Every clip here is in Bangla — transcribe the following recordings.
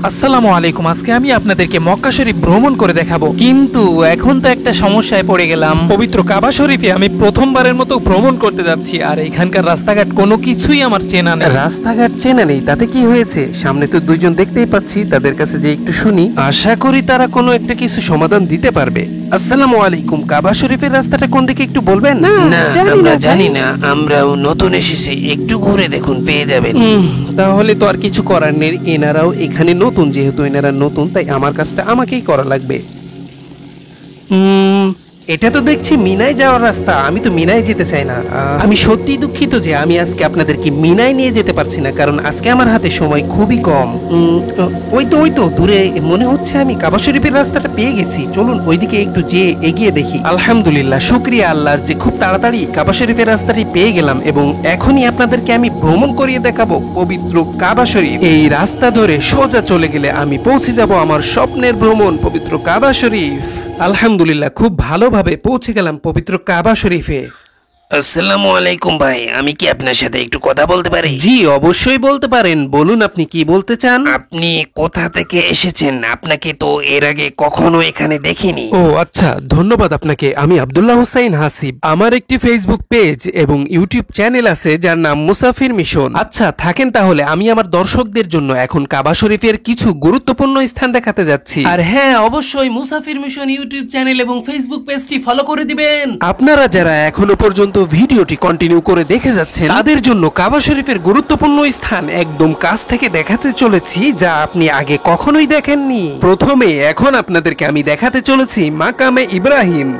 আসসালামু আলাইকুম। আজকে আমি আপনাদেরকে মক্কা শরীফ ভ্রমণ করে দেখাবো, কিন্তু এখন তো একটা সমস্যায় পড়ে গেলাম। পবিত্র কাবা শরীফে আমি প্রথমবারের মতো ভ্রমণ করতে যাচ্ছি, আর এখানকার রাস্তাঘাট কোনো কিছুই আমার চেনা নেই। রাস্তাঘাট চেনা নেই তাতে কি হয়েছে? সামনে তো দুইজন দেখতেই পাচ্ছি, তাদের কাছে যে একটু শুনি, আশা করি তারা কোনো একটা কিছু সমাধান দিতে পারবে। আসসালামু আলাইকুম, কাবা শরীফের রাস্তাটা কোন দিকে একটু বলবেন? না, আমরা জানি না, আমরাও নতুন এসেছি, একটু ঘুরে দেখুন, পেয়ে যাবেন। তাহলে তো আর কিছু করার নেই, এনারাও এখানে নতুন, যেহেতু এনারা নতুন তাই আমার কাজটা আমাকেই করা লাগবে। এটা তো দেখছি মিনায় যাওয়ার রাস্তা। আমি তো মিনায় যেতে চাই না। আমি সত্যিই দুঃখিত যে আমি আজকে আপনাদেরকে মিনায় নিয়ে যেতে পারছি না, কারণ আজকে আমার হাতে সময় খুবই কম। ওই তো দূরে মনে হচ্ছে আমি কাবা শরীফের রাস্তাটা পেয়ে গেছি। চলুন ওইদিকে একটু যেয়ে এগিয়ে দেখি। আলহামদুলিল্লাহ, শুকরিয়া আল্লাহর যে খুব তাড়াতাড়ি কাবা শরীফের রাস্তাটি পেয়ে গেলাম, এবং এখনই আপনাদেরকে আমি ভ্রমণ করিয়ে দেখাবো পবিত্র কাবা শরীফ। এই রাস্তা ধরে সোজা চলে গেলে আমি পৌঁছে যাব আমার স্বপ্নের ভ্রমণ পবিত্র কাবা শরীফ। আলহামদুলিল্লাহ, খুব ভালোভাবে পৌঁছে গেলাম পবিত্র কাবা শরীফে। আসসালামু আলাইকুম ভাই, আমি কি আপনার সাথে একটু কথা বলতে পারি? জি অবশ্যই বলতে পারেন, বলুন আপনি কি বলতে চান। আপনি কোথা থেকে এসেছেন? আপনাকে তো এর আগে কখনো এখানে দেখিনি। ও আচ্ছা, ধন্যবাদ আপনাকে। আমি আব্দুল্লাহ হুসাইন হাসিব। আমার একটি ফেসবুক পেজ এবং ইউটিউব চ্যানেল আছে যার নাম মুসাফির মিশন। আচ্ছা থাকেন, তাহলে আমি আমার দর্শকদের জন্য এখন কাবা শরীফের কিছু গুরুত্বপূর্ণ স্থান দেখাতে যাচ্ছি। আর হ্যাঁ, অবশ্যই মুসাফির মিশন ইউটিউব চ্যানেল এবং ফেসবুক পেজটি ফলো করে দিবেন। আপনারা যারা এখনো পর্যন্ত ভিডিওটি কন্টিনিউ করে দেখে যাচ্ছেন, তাদের জন্য কাবা শরীফের গুরুত্বপূর্ণ স্থান একদম কাছ থেকে দেখাতে চলেছি, যা আপনি আগে কখনোই দেখেননি। প্রথমে এখন আপনাদেরকে আমি দেখাতে চলেছি মাকামে ইব্রাহিম।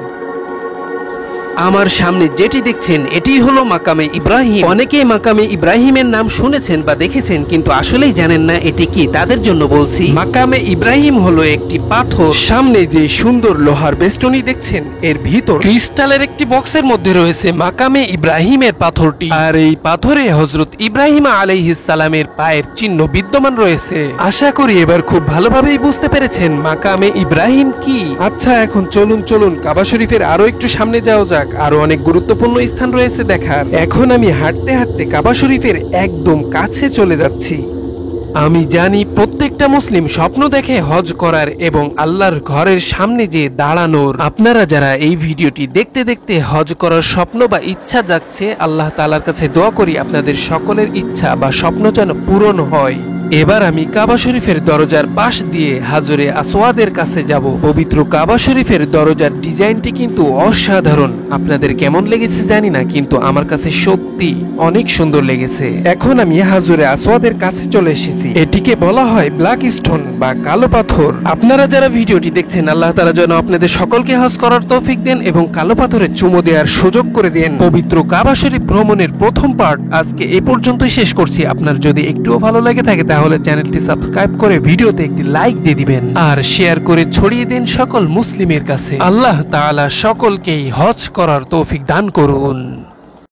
আমার সামনে যেটি দেখছেন এটি হলো মাকামে ইব্রাহিম। অনেকেই মাকামে ইব্রাহিমের নাম শুনেছেন বা দেখেছেন, কিন্তু আসলেই জানেন না এটি কি। তাদের জন্য বলছি, মাকামে ইব্রাহিম হলো একটি পাথর। সামনে যে সুন্দর লোহার বেষ্টনী দেখছেন, এর ভিতর ক্রিস্টালের একটি বক্সের মধ্যে রয়েছে মাকামে ইব্রাহিমের পাথরটি, আর এই পাথরে হযরত ইব্রাহিম আলাইহিস সালামের পায়ের চিহ্ন বিদ্যমান রয়েছে। আশা করি এবার খুব ভালোভাবেই বুঝতে পেরেছেন মাকামে ইব্রাহিম কি। আচ্ছা এখন চলুন কাবা শরীফের আরো একটু সামনে যাওয়া যাক। আরো অনেক গুরুত্বপূর্ণ স্থান রয়েছে দেখার। এখন আমি হাঁটতে হাঁটতে কাবা শরীফের একদম কাছে চলে যাচ্ছি। আমি জানি প্রত্যেকটা মুসলিম স্বপ্ন দেখে হজ করার এবং আল্লাহর ঘরের সামনে যে দাঁড়ানোর। আপনারা যারা এই ভিডিওটি দেখতে দেখতে হজ করার স্বপ্ন বা ইচ্ছা জাগছে, আল্লাহ তাআলার কাছে দোয়া করি আপনাদের সকলের ইচ্ছা বা স্বপ্ন যেন পূরণ হয়। এবার আমি কাবা শরীফের দরজার পাশ দিয়ে হাজরে আসওয়াদের কাছে যাব। পবিত্র কাবা শরীফের দরজার ডিজাইনটি কিন্তু অসাধারণ। আপনাদের কেমন লেগেছে জানি না, কিন্তু আমার কাছে সত্যি অনেক সুন্দর লেগেছে। এখন আমি হাজরে আসওয়াদের কাছে চলে এসেছি। এটিকে বলা হয় ব্ল্যাক স্টোন বা কালো পাথর। আপনারা যারা ভিডিওটি দেখছেন, আল্লাহ তাআলা যেন আপনাদের সকলকে হজ করার তৌফিক দেন এবং কালো পাথরে চুমু দেওয়ার সুযোগ করে দেন। পবিত্র কাবা শরীফ ভ্রমণের প্রথম পার্ট আজকে এই পর্যন্তই শেষ করছি। আপনার যদি একটুও ভালো লাগে থাকে তাহলে চ্যানেলটি সাবস্ক্রাইব করে ভিডিওতে একটি লাইক দিয়ে দিবেন, আর শেয়ার করে ছড়িয়ে দিন সকল মুসলিমের কাছে। আল্লাহ তাআলা সকলকেই হজ করার তৌফিক দান করুন।